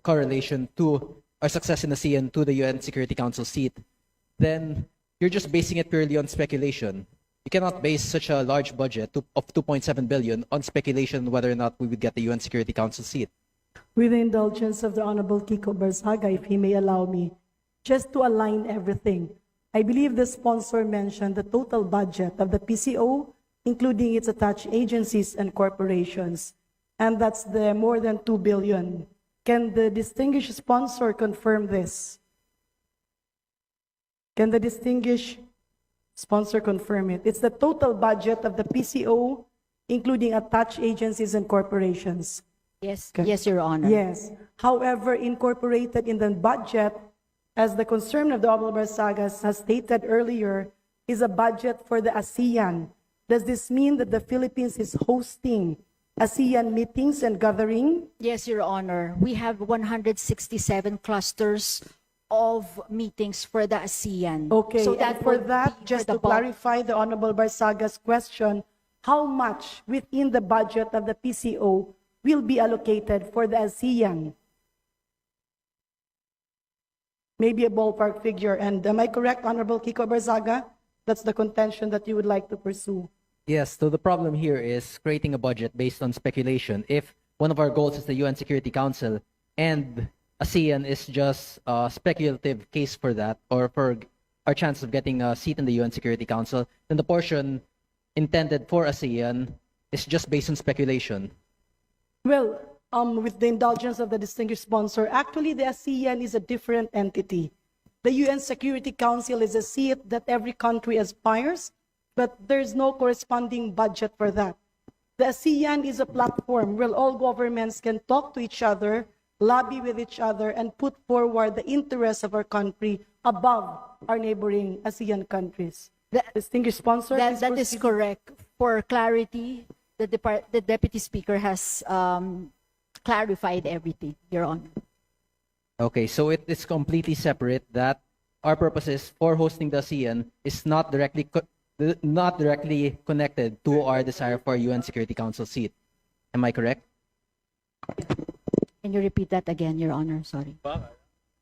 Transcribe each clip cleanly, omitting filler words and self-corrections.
correlation to our success in ASEAN to the UN Security Council seat, then you're just basing it purely on speculation. You cannot base such a large budget of 2.7 billion on speculation whether or not we would get the UN Security Council seat. With the indulgence of the Honorable Kiko Barzaga, if he may allow me, just to align everything, I believe the sponsor mentioned the total budget of the PCO, including its attached agencies and corporations, and that's the more than 2 billion. Can the distinguished sponsor confirm this? Can the distinguished sponsor confirm it? It's the total budget of the PCO, including attached agencies and corporations. Yes, Okay. yes, Your Honor. Yes. However, incorporated in the budget, as the concern of the Honorable Barzaga has stated earlier, is a budget for the ASEAN. Does this mean that the Philippines is hosting ASEAN meetings and gathering? Yes, Your Honor. We have 167 clusters of meetings for the ASEAN. Okay, so and for would that, be just for to the bulk. clarify the Honorable Barzaga's question, how much within the budget of the PCO will be allocated for the ASEAN? Maybe a ballpark figure. And am I correct, Honorable Kiko Barzaga? That's the contention that you would like to pursue. Yes, so the problem here is creating a budget based on speculation. If one of our goals is the UN Security Council and ASEAN is just a speculative case for that, or for our chance of getting a seat in the UN Security Council, then the portion intended for ASEAN is just based on speculation. Well, with the indulgence of the distinguished sponsor, actually the ASEAN is a different entity. The UN Security Council is a seat that every country aspires, but there's no corresponding budget for that. The ASEAN is a platform where all governments can talk to each other, lobby with each other, and put forward the interests of our country above our neighboring ASEAN countries. Distinguished sponsor, please That is proceed. correct. For clarity, the Deputy Speaker has clarified everything, Your Honor. Okay, so it is completely separate that our purposes for hosting the ASEAN is not directly connected to our desire for a UN Security Council seat. Am I correct? Can you repeat that again, Your Honor? Sorry.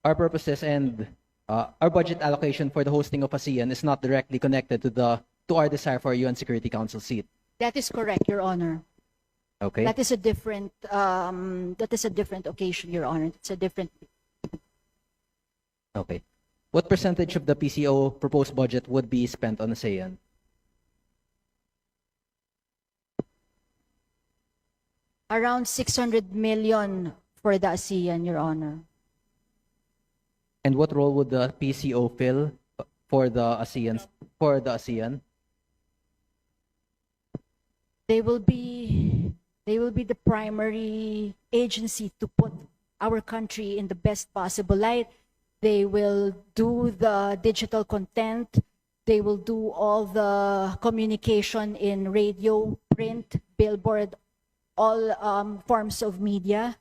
Our purposes and our budget allocation for the hosting of ASEAN is not directly connected to our desire for a UN Security Council seat. That is correct, Your Honor. Okay. That is a different occasion, Your Honor. It's a different. Okay. What percentage of the PCO proposed budget would be spent on ASEAN? Around 600 million for the ASEAN, Your Honor. And what role would the PCO fill for the ASEAN? They will be the primary agency to put our country in the best possible light. They will do the digital content. They will do all the communication in radio, print, billboard, all forms of media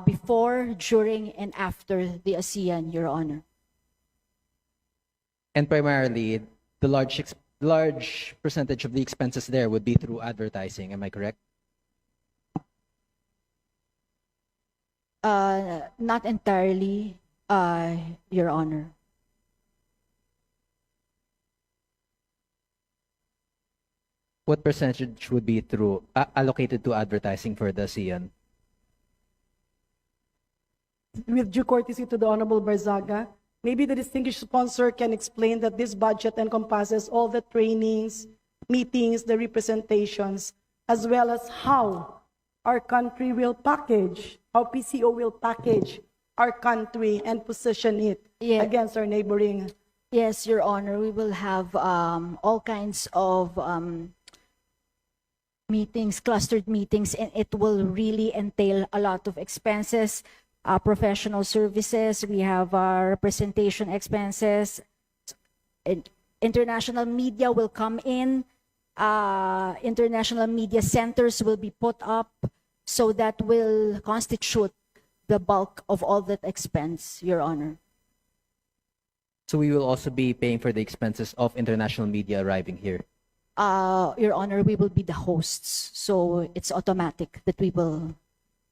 before, during, and after the ASEAN, Your Honor. And primarily, the large percentage of the expenses there would be through advertising. Am I correct? Not entirely, Your Honor. What percentage would be through allocated to advertising for the ASEAN? With due courtesy to the Honorable Barzaga, maybe the distinguished sponsor can explain that this budget encompasses all the trainings, meetings, the representations, as well as how our country will package, how PCO will package our country and position it against our neighboring. Yes, Your Honor, we will have all kinds of meetings, clustered meetings, and it will really entail a lot of expenses, professional services. We have our representation expenses. International media will come in. International media centers will be put up, so that will constitute the bulk of all that expense, Your Honor. So we will also be paying for the expenses of international media arriving here. Your Honor, we will be the hosts, so it's automatic that we will,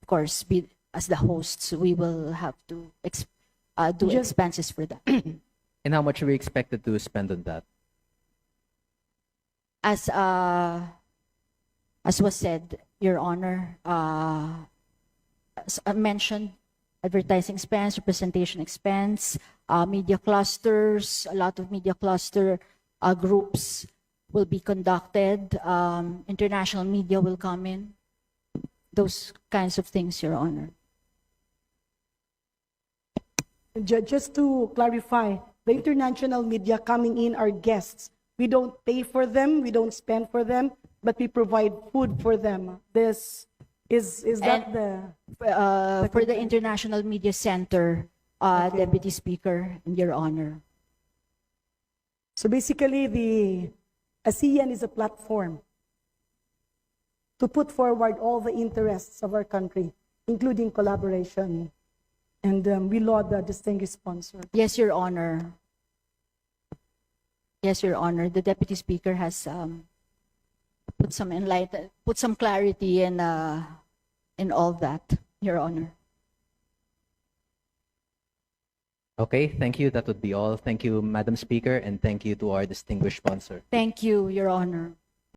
of course, be as the hosts, we will have to do Just- expenses for that. And how much are we expected to spend on that? As was said, Your Honor, as I mentioned, advertising expense, representation expense, media clusters, a lot of media cluster groups will be conducted. International media will come in. Those kinds of things, Your Honor. Just to clarify, the international media coming in are guests. We don't pay for them, we don't spend for them, but we provide food for them. This is that And- the For the International Media Center, Deputy Speaker, and Your Honor. so basically the ASEAN is a platform to put forward all the interests of our country, including collaboration. And we laud the distinguished sponsor. Yes, Your Honor. Yes, Your Honor. The Deputy Speaker has put some clarity in all that, Your Honor. Okay, thank you. That would be all. Thank you, Madam Speaker, and thank you to our distinguished sponsor. Thank you, Your Honor.